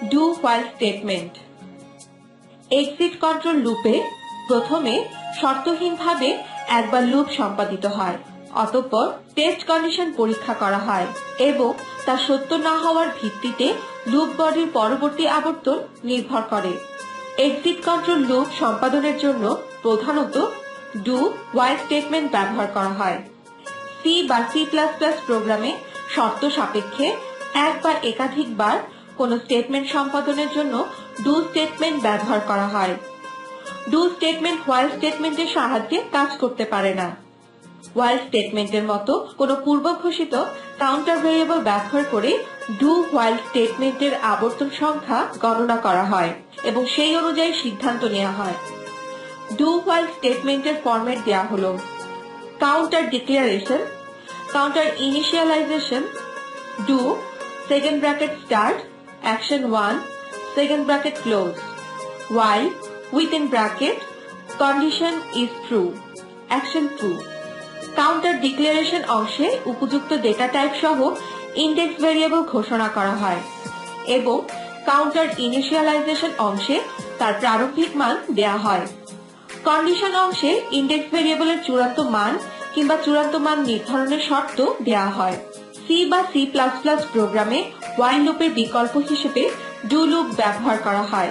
Do while statement. Exit control লুপে প্রথমে শর্তহীনভাবে একবার লুপ সম্পাদিত হয়, অতঃপর টেস্ট কন্ডিশন পরীক্ষা করা হয় এবং তা সত্য না হওয়ার ভিত্তিতে লুপ বডির পরবর্তী আবর্তন নির্ভর করে। এক্সিট কন্ট্রোল লুপ সম্পাদনের জন্য প্রধানত ডু হোয়াইল স্টেটমেন্ট ব্যবহার করা হয়। সি বা সি++ প্রোগ্রামে শর্ত সাপেক্ষে এক বা একাধিকবার কোন স্টেটমেন্ট সম্পাদনের জন্য ডু স্টেটমেন্ট ব্যবহার করা হয়। ডু স্টেটমেন্ট হোয়াইল স্টেটমেন্টের সাহায্যে কাজ করতে পারে না। হোয়াইল স্টেটমেন্টের মতো কোন পূর্ব ঘোষিত কাউন্টার ভেরিয়েবল ব্যবহার করে ডু হোয়াইল স্টেটমেন্টের আবর্তন সংখ্যা গণনা করা হয় এবং সেই অনুযায়ী সিদ্ধান্ত নেওয়া হয়। ডু হোয়াইল স্টেটমেন্টের ফরম্যাট দেওয়া হলো: counter declaration, counter initialization, do second bracket start action 1 second bracket close, while within bracket condition is true action 2। Counter declaration অংশে উপযুক্ত ডেটা টাইপ সহ ইন্ডেক্স ভেরিয়েবল ঘোষণা করা হয় এবং কাউন্টার ইনিশিয়ালাইজেশন অংশে তার প্রারম্ভিক মান দেয়া হয়। কন্ডিশন অংশে ইন্ডেক্স ভেরিয়েবলের চূড়ান্ত মান কিংবা চূড়ান্ত মান নির্ধারণের শর্ত দেয়া হয়। সি বা সি++ প্রোগ্রামে হোয়াইল লুপের বিকল্প হিসেবে ডু লুপ ব্যবহার করা হয়।